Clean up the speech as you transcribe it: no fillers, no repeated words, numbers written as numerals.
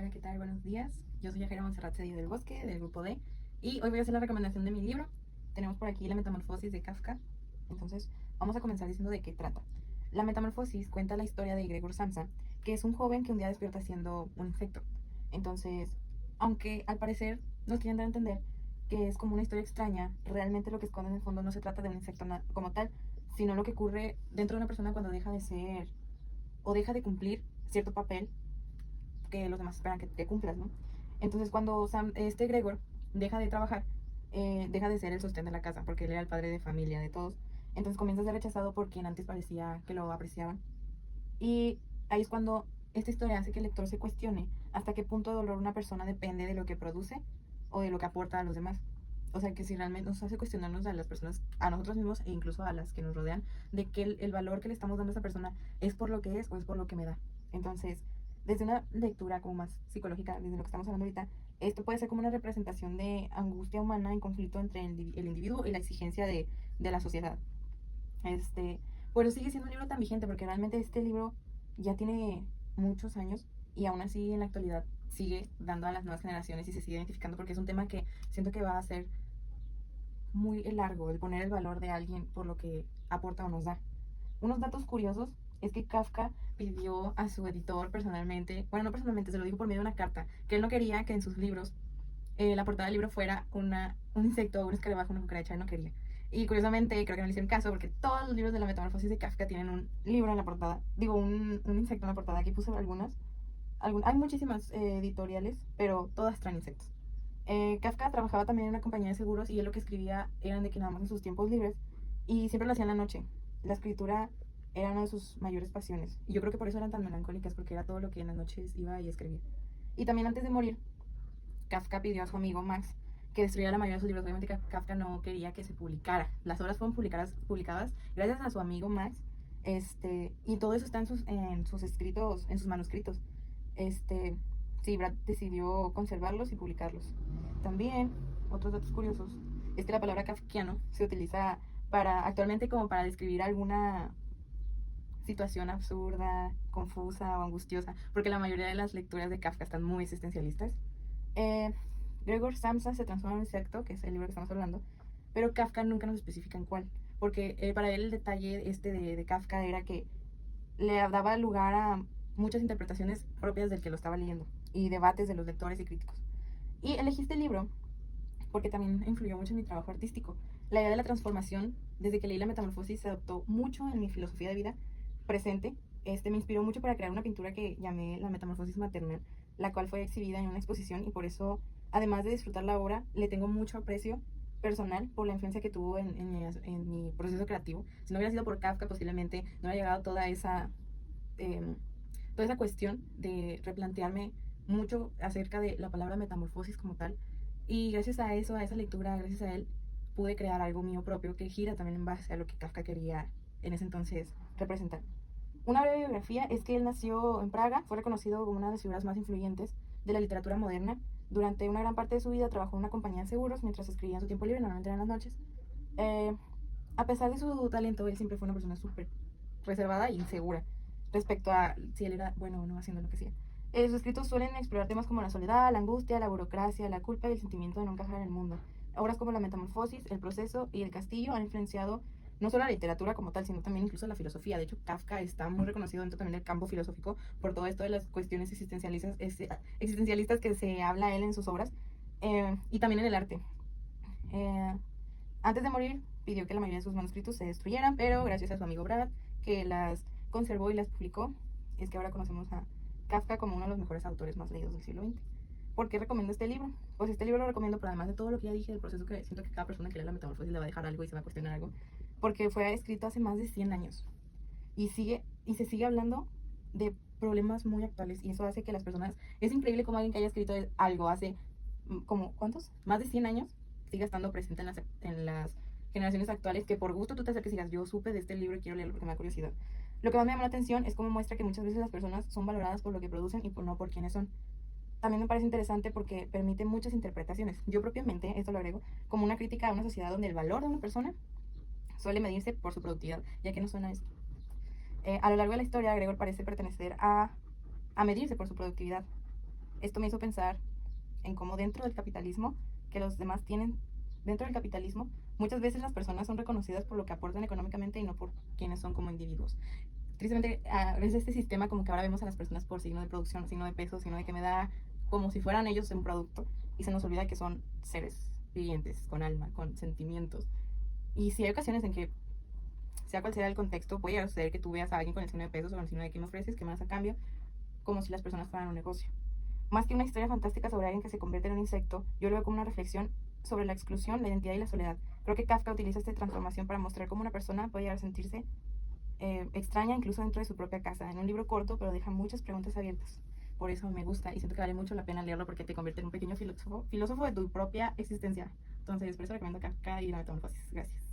Hola, ¿qué tal? Buenos días. Yo soy Yajira Montserrat Cedillo del Bosque, del grupo D, y hoy voy a hacer la recomendación de mi libro. Tenemos por aquí La Metamorfosis de Kafka. Entonces, vamos a comenzar diciendo de qué trata. La Metamorfosis cuenta la historia de Gregor Samsa, que es un joven que un día despierta siendo un insecto. Entonces, aunque al parecer nos quieren dar a entender que es como una historia extraña, realmente lo que esconde en el fondo no se trata de un insecto como tal, sino lo que ocurre dentro de una persona cuando deja de ser o deja de cumplir cierto papel que los demás esperan que cumplas, ¿no? Entonces cuando este Gregor deja de trabajar, deja de ser el sostén de la casa, porque él era el padre de familia de todos. Entonces comienza a ser rechazado por quien antes parecía que lo apreciaban. Y ahí es cuando esta historia hace que el lector se cuestione hasta qué punto de dolor una persona depende de lo que produce o de lo que aporta a los demás. O sea, que si realmente nos hace cuestionarnos a las personas, a nosotros mismos e incluso a las que nos rodean, de que el valor que le estamos dando a esa persona es por lo que es o es por lo que me da. Entonces, desde una lectura como más psicológica, desde lo que estamos hablando ahorita, esto puede ser como una representación de angustia humana en conflicto entre el individuo y la exigencia de la sociedad. Este, pero sigue siendo un libro tan vigente porque realmente este libro ya tiene muchos años y aún así en la actualidad sigue dando a las nuevas generaciones y se sigue identificando porque es un tema que siento que va a ser muy largo el poner el valor de alguien por lo que aporta o nos da. Unos datos curiosos es que Kafka pidió a su editor personalmente, bueno, no personalmente, se lo dijo por medio de una carta, que él no quería que en sus libros la portada del libro fuera un insecto, un escarabajo, una cucaracha, él no quería. Y curiosamente, creo que no le hicieron caso porque todos los libros de la metamorfosis de Kafka tienen un libro en la portada, digo, un insecto en la portada. Aquí puse algunas. Hay muchísimas editoriales, pero todas traen insectos. Kafka trabajaba también en una compañía de seguros y él lo que escribía eran de que nada más en sus tiempos libres y siempre lo hacía en la noche. La escritura era una de sus mayores pasiones y yo creo que por eso eran tan melancólicas porque era todo lo que en las noches iba y escribía. Y también antes de morir, Kafka pidió a su amigo Max que destruyera la mayoría de sus libros. Obviamente Kafka no quería que se publicara. Las obras fueron publicadas gracias a su amigo Max. Y todo eso está en sus escritos, en sus manuscritos. Este, sí, Brad decidió conservarlos y publicarlos. También, otros datos curiosos, es que la palabra kafkiano se utiliza actualmente como para describir alguna situación absurda, confusa o angustiosa, porque la mayoría de las lecturas de Kafka están muy existencialistas. Eh, Gregor Samsa se transforma en un insecto, que es el libro que estamos hablando, pero Kafka nunca nos especifica en cuál, porque para él el detalle de Kafka era que le daba lugar a muchas interpretaciones propias del que lo estaba leyendo y debates de los lectores y críticos. Y elegí este libro porque también influyó mucho en mi trabajo artístico. La idea de la transformación, desde que leí La Metamorfosis, se adoptó mucho en mi filosofía de vida presente. Me inspiró mucho para crear una pintura que llamé La Metamorfosis Maternal, la cual fue exhibida en una exposición y por eso, además de disfrutar la obra, le tengo mucho aprecio personal por la influencia que tuvo en mi proceso creativo. Si no hubiera sido por Kafka, posiblemente no hubiera llegado eh, toda esa cuestión de replantearme mucho acerca de la palabra metamorfosis como tal. Y gracias a eso, a esa lectura, gracias a él, pude crear algo mío propio que gira también en base a lo que Kafka quería en ese entonces representar. Una breve biografía es que él nació en Praga, fue reconocido como una de las figuras más influyentes de la literatura moderna. Durante una gran parte de su vida trabajó en una compañía de seguros mientras escribía en su tiempo libre, normalmente eran las noches. Eh, a pesar de su talento, él siempre fue una persona súper reservada e insegura respecto a si él era bueno o no haciendo lo que hacía. Sus escritos suelen explorar temas como la soledad, la angustia, la burocracia, la culpa y el sentimiento de no encajar en el mundo. Obras como La Metamorfosis, El Proceso y El Castillo han influenciado no solo la literatura como tal, sino también incluso la filosofía. De hecho, Kafka está muy reconocido dentro también del campo filosófico por todo esto de las cuestiones existencialistas que se habla él en sus obras y también en el arte. Eh, Antes de morir, pidió que la mayoría de sus manuscritos se destruyeran, pero gracias a su amigo Brad, que las conservó y las publicó, es que ahora conocemos a Kafka como uno de los mejores autores más leídos del siglo XX. ¿Por qué recomiendo este libro? Pues este libro lo recomiendo, pero además de todo lo que ya dije del proceso, que siento que cada persona que lea La Metamorfosis le va a dejar algo y se va a cuestionar algo, porque fue escrito hace más de 100 años y se sigue hablando de problemas muy actuales y eso hace que las personas, es increíble como alguien que haya escrito algo hace como, ¿cuántos? Más de 100 años, siga estando presente en las generaciones actuales, que por gusto tú te acerques y digas, yo supe de este libro y quiero leerlo porque me da curiosidad. Lo que más me llamó la atención es cómo muestra que muchas veces las personas son valoradas por lo que producen y no por quiénes son. También me parece interesante porque permite muchas interpretaciones. Yo propiamente, esto lo agrego, como una crítica a una sociedad donde el valor de una persona suele medirse por su productividad, ya que no suena esto. A lo largo de la historia, Gregor parece pertenecer a medirse por su productividad. Esto me hizo pensar en cómo dentro del capitalismo que los demás tienen, dentro del capitalismo, muchas veces las personas son reconocidas por lo que aportan económicamente y no por quienes son como individuos. Tristemente, a veces este sistema como que ahora vemos a las personas por signo de producción, signo de peso, signo de que me da como si fueran ellos un producto y se nos olvida que son seres vivientes, con alma, con sentimientos. Y si hay ocasiones en que, sea cual sea el contexto, puede suceder que tú veas a alguien con el signo de peso o con el signo de que me ofreces, que me das a cambio, como si las personas fueran un negocio. Más que una historia fantástica sobre alguien que se convierte en un insecto, yo lo veo como una reflexión sobre la exclusión, la identidad y la soledad. Creo que Kafka utiliza esta transformación para mostrar cómo una persona puede llegar a sentirse extraña incluso dentro de su propia casa. En un libro corto, pero deja muchas preguntas abiertas. Por eso me gusta y siento que vale mucho la pena leerlo porque te convierte en un pequeño filósofo de tu propia existencia. Entonces, por eso recomiendo Kafka y la metamorfosis. Gracias.